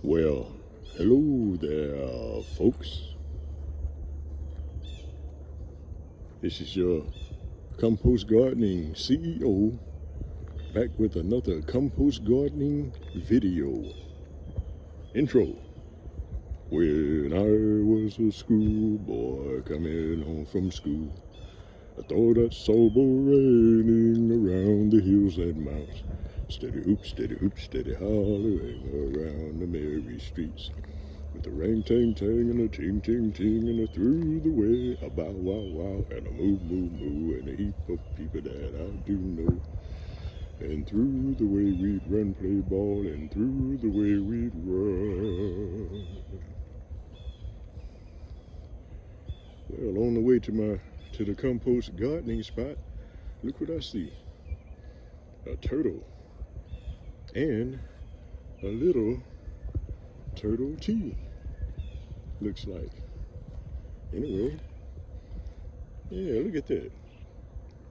Well, hello there, folks. This is your compost gardening CEO back with another compost gardening video. Intro. When I was a schoolboy coming home from school, I thought I saw raining around the hills and mountains. Steady hoop, steady hollering around the merry streets. With a ring ting ting and a ting ting ting and a through the way, a bow wow wow and a moo moo moo and a heap of people that I do know. And through the way we'd run play ball and through the way we'd run. Well, on the way to the compost gardening spot, look what I see. A turtle and a little turtle tea, looks like. Anyway, yeah, look at that.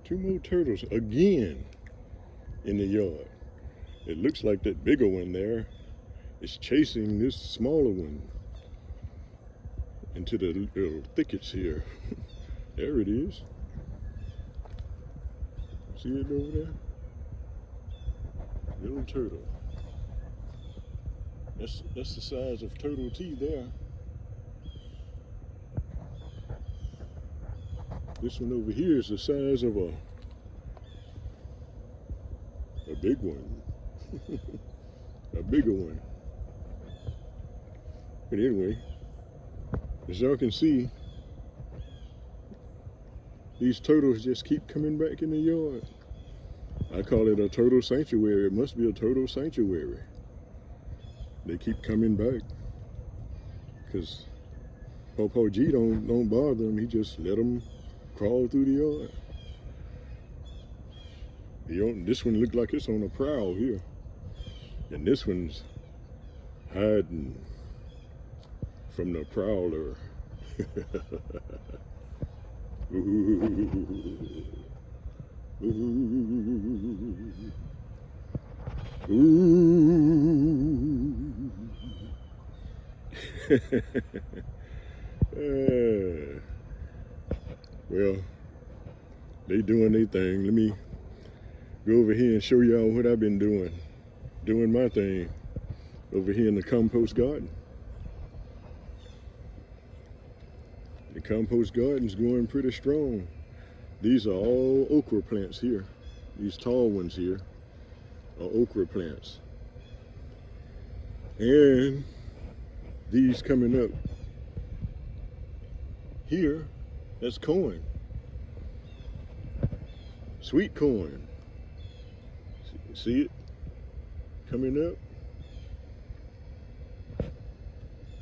Two more turtles again in the yard. It looks like that bigger one there is chasing this smaller one into the little thickets here. There it is. See it over there? Little turtle. That's the size of turtle tea there. This one over here is the size of a big one. A bigger one. But anyway, as y'all can see, these turtles just keep coming back in the yard. I call it a turtle sanctuary. It must be a turtle sanctuary. They keep coming back because Pawpaw G don't bother them. He just let them crawl through the yard. This one looked like it's on a prowl here, and this one's hiding from the prowler. Ooh. Ooh. Ooh. Well, they doing their thing. Let me go over here and show y'all what I've been doing. Doing my thing over here in the compost garden. The compost garden's going pretty strong. These are all okra plants here. These tall ones here are okra plants. And these coming up here, that's corn. Sweet corn. See it coming up?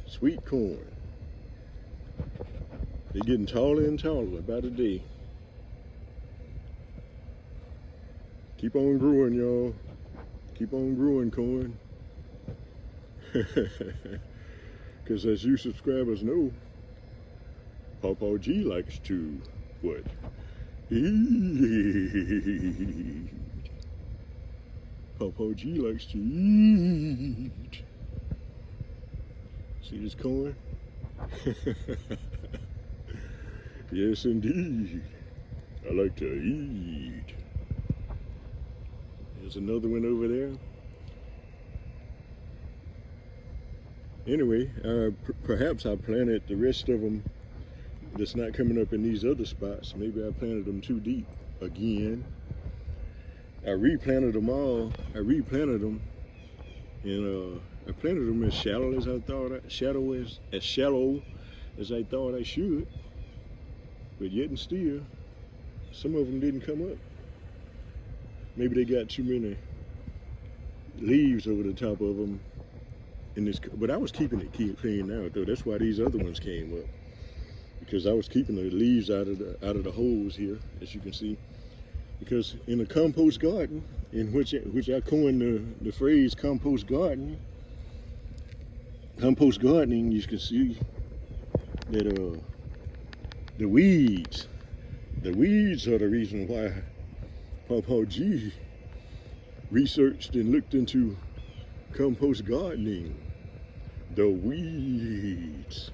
Sweet corn. They're getting taller and taller by the day. Keep on growing, y'all. Keep on growing, corn. Because as you subscribers know, Pawpaw G likes to, what? Eat. Pawpaw G likes to eat. See this corn? Yes, indeed. I like to eat. There's another one over there. Anyway, perhaps I planted the rest of them that's not coming up in these other spots. Maybe I planted them too deep again. I replanted them all. I replanted them, and I planted them as shallow as I thought. As shallow as I thought I should. But yet and still, some of them didn't come up. Maybe they got too many leaves over the top of them in this, but I was keeping it clean out though. That's why these other ones came up, because I was keeping the leaves out of the holes here, as you can see. Because in a compost garden, in which I coined the phrase compost gardening, you can see that the weeds are the reason why Pawpaw G researched and looked into compost gardening. the weeds.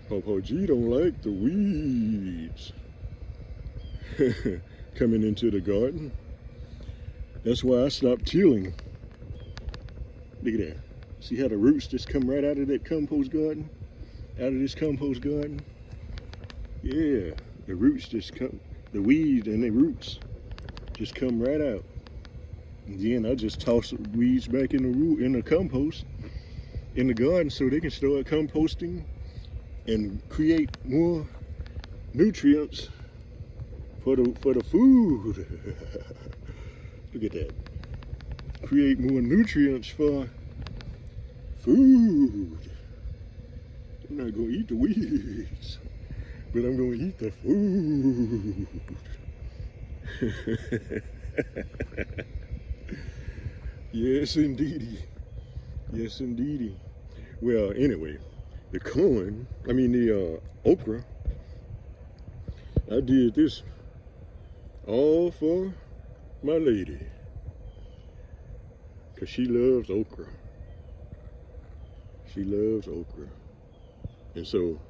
Papa G don't like the weeds coming into the garden. That's why I stopped tilling. Look at that. See how the roots just come right out of that compost garden? Out of this compost garden? Yeah, the roots just come, the weeds and the roots just come right out. And then I just toss the weeds back in the compost in the garden so they can start composting and create more nutrients for the food. Look at that. Create more nutrients for food. I'm not gonna eat the weeds, but I'm gonna eat the food. Yes, indeedy. Yes, indeedy. Well, anyway, the okra, I did this all for my lady, because she loves okra. She loves okra. And so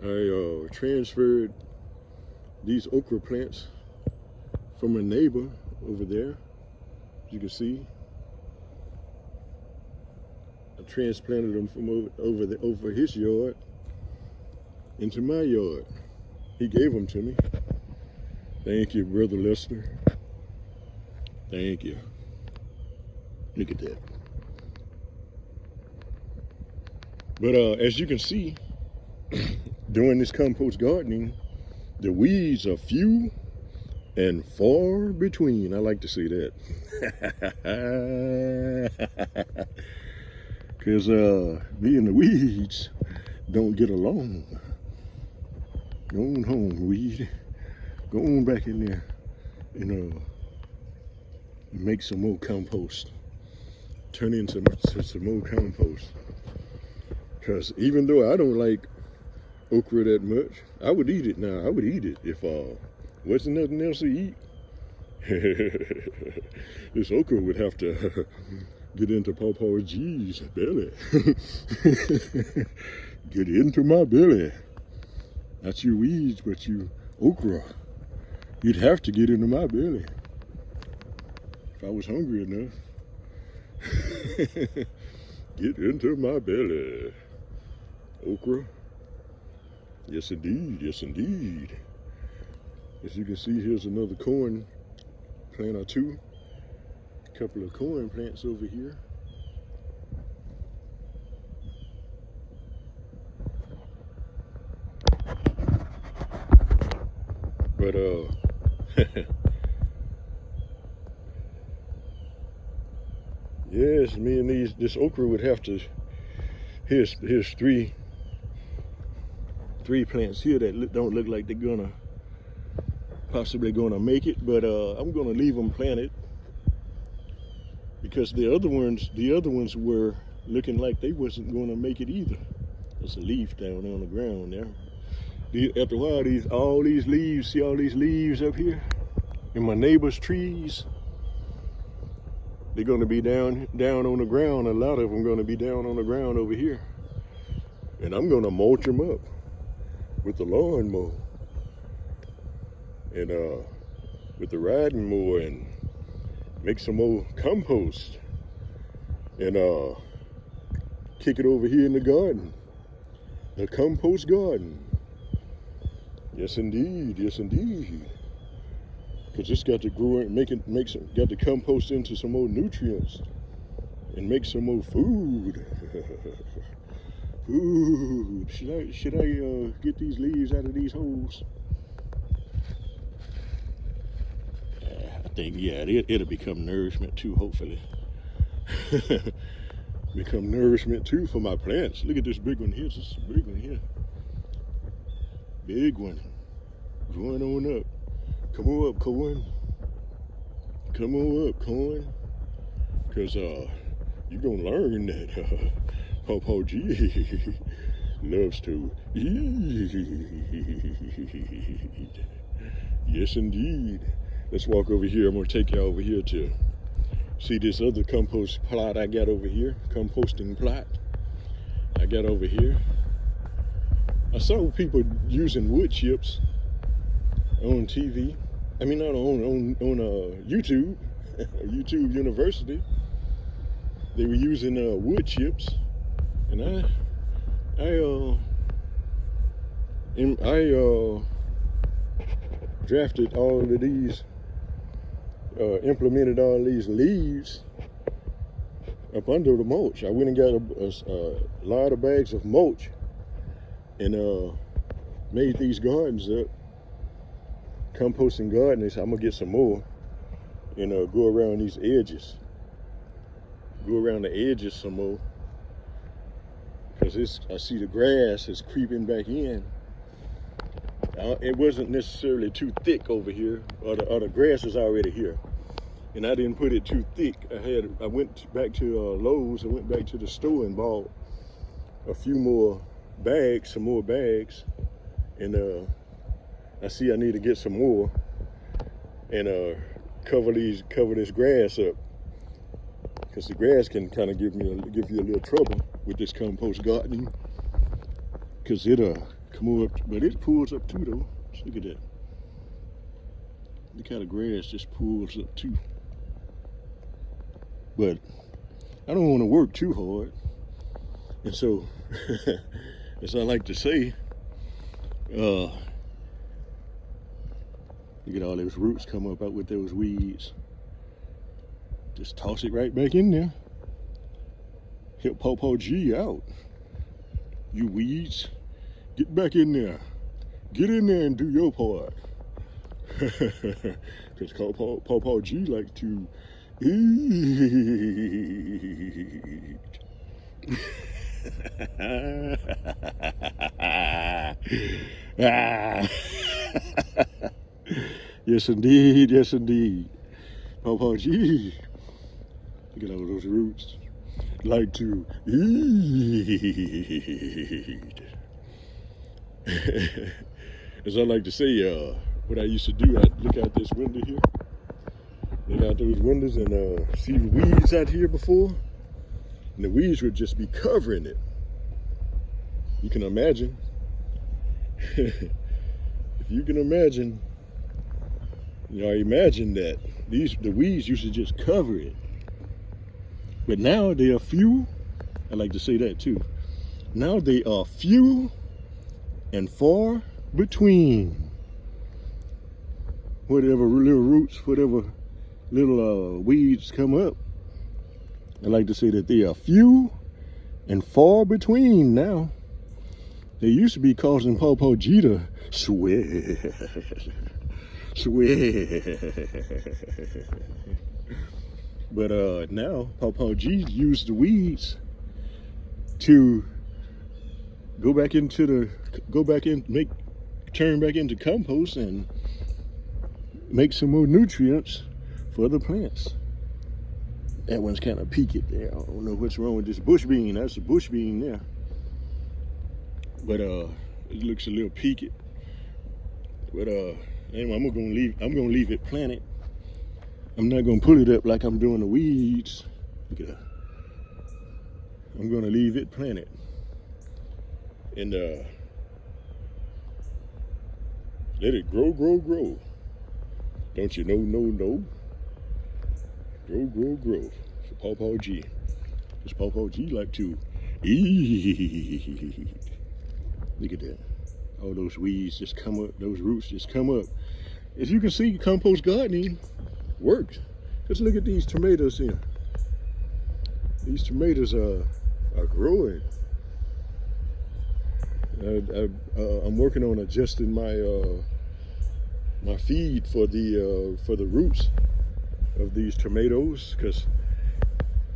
I transferred these okra plants from a neighbor over there. As you can see, I transplanted them from over his yard into my yard. He gave them to me. Thank you, Brother Lester. Thank you. Look at that. But as you can see, doing this compost gardening, the weeds are few and far between. I like to say that. Because me and the weeds don't get along. Go on home, weed. Go on back in there and make some more compost. Turn into some more compost. Because even though I don't like okra that much, I would eat it now. I would eat it if wasn't nothing else to eat. This okra would have to get into Papa G's belly. Get into my belly. Not you weeds, but you okra. You'd have to get into my belly if I was hungry enough. Get into my belly. Okra. Yes, indeed. Yes, indeed. As you can see, here's another corn plant or two. A couple of corn plants over here. But yes, me and this okra would have to. Here's three plants here that don't look like they're possibly gonna make it, but I'm gonna leave them planted because the other ones were looking like they wasn't gonna make it either. There's a leaf down on the ground there. After a while, all these leaves, see all these leaves up here in my neighbor's trees? They're gonna be down on the ground. A lot of them gonna be down on the ground over here. And I'm gonna mulch them up with the lawnmower and with the riding mower and make some more compost and kick it over here in the garden, the compost garden. Yes, indeed. Yes, indeed. Because it's got to grow and got to compost into some more nutrients and make some more food. Food. Should I get these leaves out of these holes? I think, yeah, it'll become nourishment too, hopefully. Become nourishment too for my plants. Look at this big one here. This is a big one here. Big one. Growing on up. Come on up, corn. Come on up, corn. Because you're going to learn that Papa G loves to eat. Yes, indeed. Let's walk over here. I'm going to take you over here to See this other compost plot I got over here, composting plot I got over here. I saw people using wood chips on TV. I mean, not on YouTube, YouTube University. They were using wood chips, and I drafted all of these, implemented all these leaves up under the mulch. I went and got a lot of bags of mulch and made these gardens up, composting gardens. I'm gonna get some more and go around these edges, go around the edges some more, because I see the grass is creeping back in. It wasn't necessarily too thick over here, or the grass is already here, and I didn't put it too thick. I went back to Lowe's. I went back to the store and bought a few more bags, some more bags, and I see I need to get some more and cover this grass up, because the grass can kind of give you a little trouble with this compost gardening, because it'll come up, but it pulls up too though. Just look at that. Look how the grass just pulls up too. But I don't want to work too hard, and so as I like to say, look at all those roots come up out with those weeds. Just toss it right back in there. Help Pawpaw G out. You weeds, get back in there. Get in there and do your part. Because Pawpaw G like to eat. Yes indeed, yes indeed. Pawpaw G, look at all those roots, like to eat. As I like to say, what I used to do, I'd look out this window here, look out those windows and see the weeds out here before, and the weeds would just be covering it. You can imagine. If you can imagine, imagine that the weeds used to just cover it. But now they are few. I like to say that too. Now they are few and far between. Whatever little roots, whatever little weeds come up, I like to say that they are few and far between now. They used to be causing Pawpaw G to sweat. But now Pawpaw G used the weeds to turn back into compost and make some more nutrients for the plants. That one's kind of peaked there. I don't know what's wrong with this bush bean. That's a bush bean there. But it looks a little peaked. But anyway, I'm gonna leave it planted. I'm not gonna pull it up like I'm doing the weeds. Look at that. I'm gonna leave it planted. And let it grow. Don't you know, no. Grow. So Pawpaw G. Because Pawpaw G like to eat. Look at that. All those weeds just come up, those roots just come up. As you can see, compost gardening works. Just look at these tomatoes here. These tomatoes are growing. I'm working on adjusting my my feed for the roots of these tomatoes, because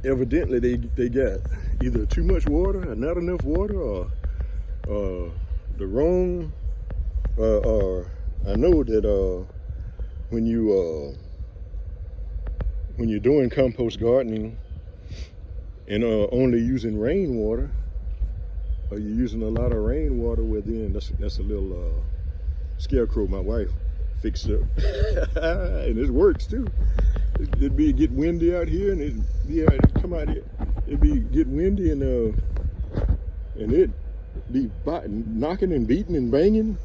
evidently they got either too much water or not enough water, or the wrong. I know that when you're doing compost gardening and only using rainwater, or you're using a lot of rainwater, well then that's a little scarecrow my wife fixed up. And it works too. It'd be get windy out here, and it'd come out here. It'd be get windy, and it'd be knocking and beating and banging.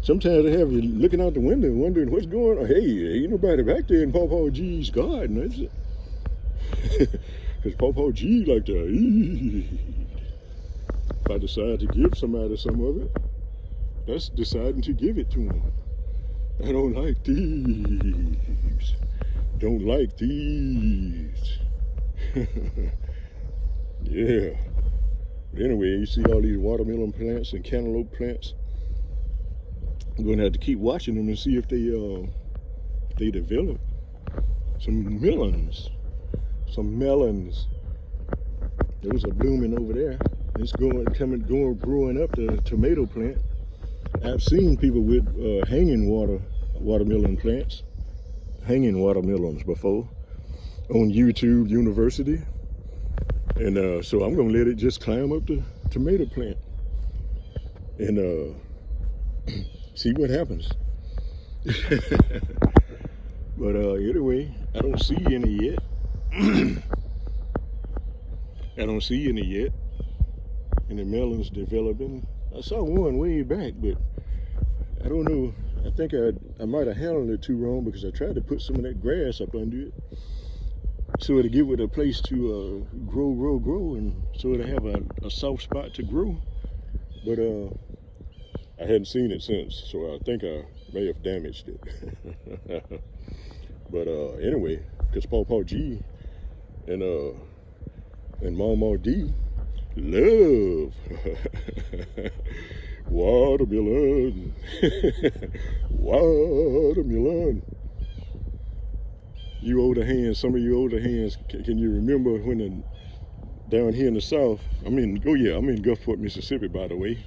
Sometimes they have you looking out the window and wondering what's going on. Hey, ain't nobody back there in Pawpaw G's garden, is it? Because Pawpaw G like to eat. If I decide to give somebody some of it, that's deciding to give it to them. I don't like thieves. Don't like thieves. Yeah. But anyway, you see all these watermelon plants and cantaloupe plants. I'm going to have to keep watching them and see if they develop. Some melons. Those are blooming over there. It's growing up the tomato plant. I've seen people with hanging watermelon plants, hanging watermelons before on YouTube University. And so I'm gonna let it just climb up the tomato plant and see what happens. But anyway, I don't see any yet. I don't see any yet. And the melons developing. I saw one way back, but I don't know. I think I might have handled it too wrong, because I tried to put some of that grass up under it so it'll give it a place to grow, and so it'll have a soft spot to grow. But I hadn't seen it since, so I think I may have damaged it. But anyway, because Pawpaw G and Mama D love watermelon. Watermelon. You older hands, some of you older hands, can you remember when down here in the South, I'm in Gulfport, Mississippi, by the way.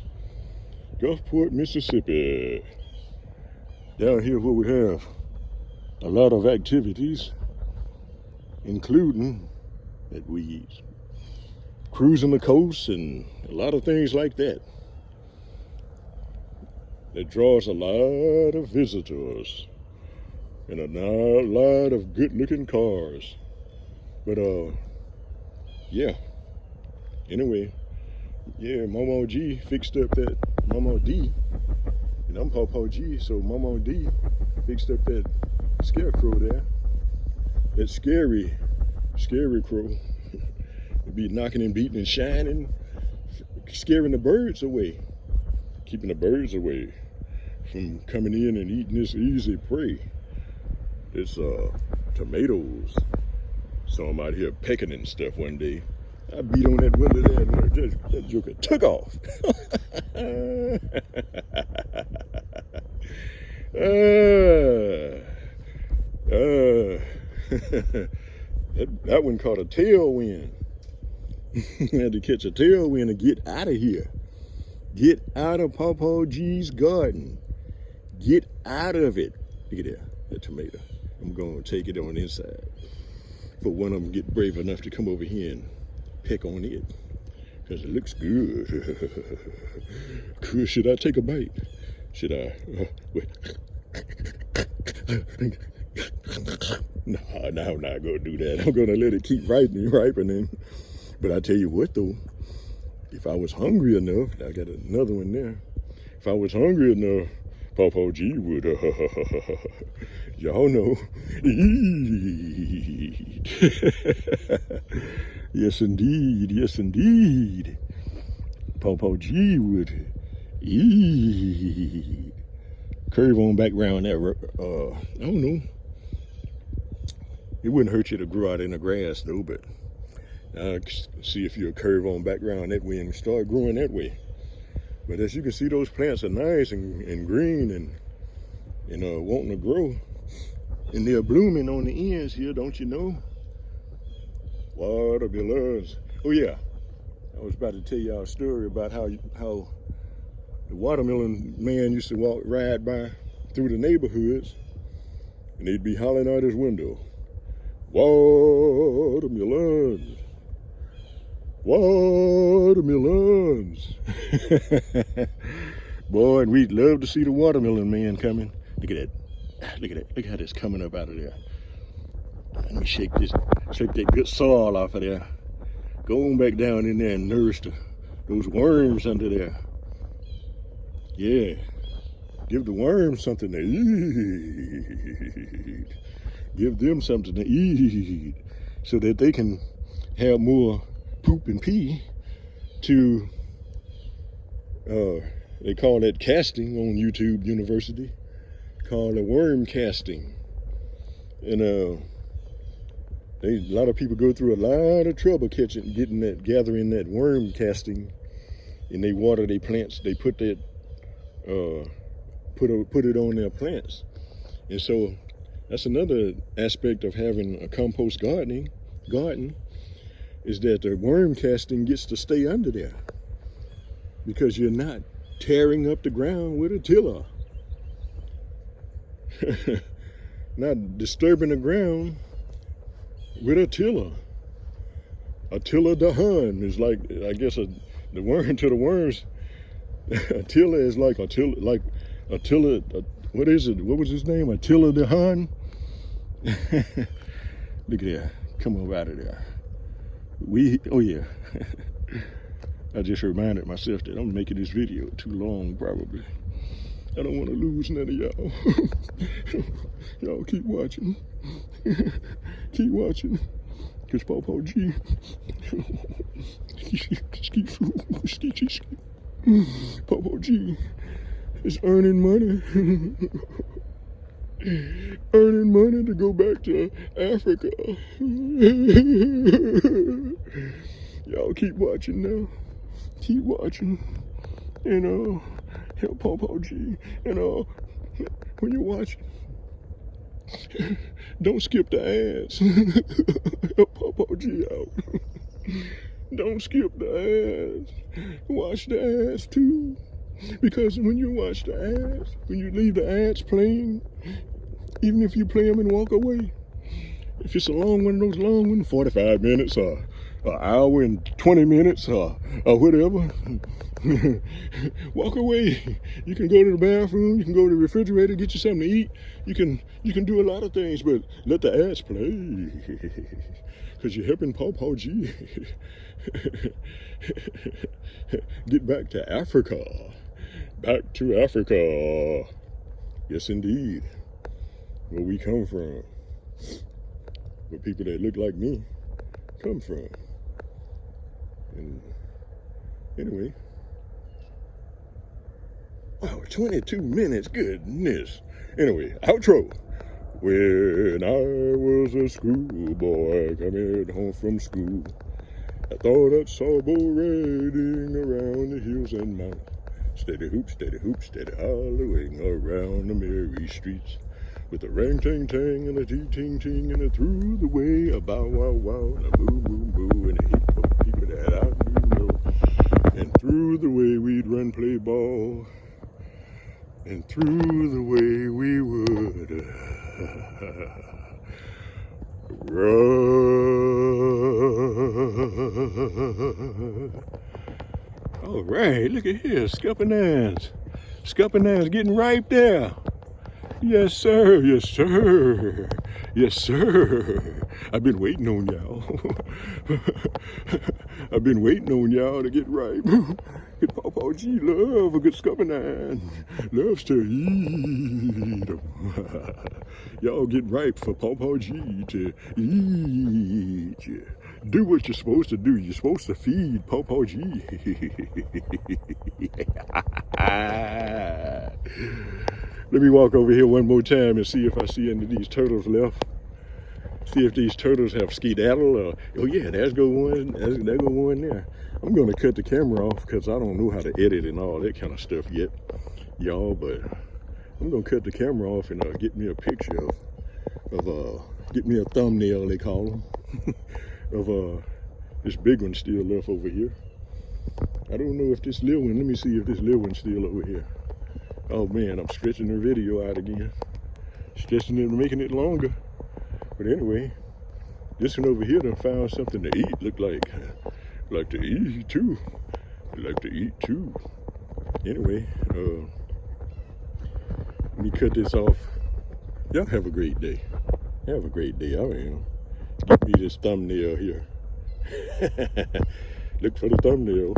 Gulfport, Mississippi. Down here where we have a lot of activities, including that we cruising the coast and a lot of things like that. That draws a lot of visitors and a lot of good-looking cars. But yeah. Anyway, yeah, Mama G fixed up that Mama D, and I'm Pawpaw G, so Mama D fixed up that scarecrow there. That scary crow. It'd be knocking and beating and shining, scaring the birds away, keeping the birds away from coming in and eating this easy prey. It's tomatoes. Saw them out here pecking and stuff one day. I beat on that window there and that joker took off. That one caught a tailwind. Had to catch a tailwind to get out of here. Get out of Pawpaw G's garden. Get out of it. Look at that tomato. I'm going to take it on the inside. For one of them get brave enough to come over here and peck on it. Because it looks good. Should I take a bite? Should I? Wait. No, I'm not going to do that. I'm going to let it keep ripening. But I tell you what, though, if I was hungry enough, I got another one there. If I was hungry enough, Pawpaw G would, y'all know, eat. Yes, indeed. Yes, indeed. Pawpaw G would eat. Curve on back around there. I don't know. It wouldn't hurt you to grow out in the grass, though, but see if you'll curve on back around that way and start growing that way. But as you can see, those plants are nice and green and wanting to grow. And they're blooming on the ends here, don't you know? Watermelons. Oh yeah, I was about to tell y'all a story about how the watermelon man used to ride by through the neighborhoods, and they'd be hollering out his window, watermelons. Watermelons. Boy, and we'd love to see the watermelon man coming. Look at that. Look at that. Look how that's coming up out of there. Let me shake that good soil off of there. Go on back down in there and nourish those worms under there. Yeah. Give the worms something to eat. Give them something to eat so that they can have more poop and pee to, they call that casting on YouTube University. Call it worm casting. And a lot of people go through a lot of trouble gathering that worm casting, and they water their plants. They put that, put it on their plants. And so that's another aspect of having a compost garden, is that the worm casting gets to stay under there because you're not tearing up the ground with a tiller. Not disturbing the ground with a tiller. A tiller the hun is like, I guess, the worm to the worms. A tiller is like a tiller, what is it? What was his name? Attila the Hun? Look at that. Come on out of there. Oh yeah. I just reminded myself that I'm making this video too long, probably. I don't want to lose none of y'all. Y'all keep watching. Keep watching. Because Pawpaw G. Pawpaw G is earning money. Earning money to go back to Africa. Y'all keep watching now. Keep watching. And help Pawpaw G. And when you watch, don't skip the ads. Help Pawpaw G out. Don't skip the ads. Watch the ads too. Because when you watch the ads, when you leave the ads playing, even if you play them and walk away, if it's a long one, those long ones, 45 minutes or an hour and 20 minutes or whatever, walk away. You can go to the bathroom, you can go to the refrigerator, get you something to eat. You can do a lot of things, but let the ads play. Because you're helping Pawpaw G get back to Africa. Back to Africa. Yes, indeed. Where we come from. Where people that look like me come from. And anyway. Wow, 22 minutes. Goodness. Anyway, outro. When I was a schoolboy coming home from school, I thought I saw a bull riding around the hills and mountains. Steady hoop, steady hollowing around the merry streets, with a rang ting tang and a tee ting ting and a through the way, a bow wow wow and a boo boo boo and a heap of people that I do know. And through the way we'd run play ball, and through the way we would run. All right, look at here, Scuppernans. Scuppernans getting ripe there. Yes, sir, yes, sir. Yes, sir. I've been waiting on y'all. I've been waiting on y'all to get ripe. Good Pawpaw G love a good Scuppernine. Loves to eat them. Y'all get ripe for Pawpaw G to eat you. Do what you're supposed to do. You're supposed to feed Pawpaw G. Let me walk over here one more time and see if I see any of these turtles left. See if these turtles have skedaddled or, oh yeah, there go one there. I'm gonna cut the camera off because I don't know how to edit and all that kind of stuff yet, y'all, but I'm gonna cut the camera off and get me a picture of get me a thumbnail, they call them, of this big one still left over here. I don't know if this little one, let me see if this little one's still over here. Oh man, I'm stretching the video out again. Stretching it and making it longer. But anyway, this one over here done found something to eat. Look like to eat too. Like to eat too. Anyway, let me cut this off Y'all have a great day. Have a great day. I am. Give me this thumbnail here. Look for the thumbnail.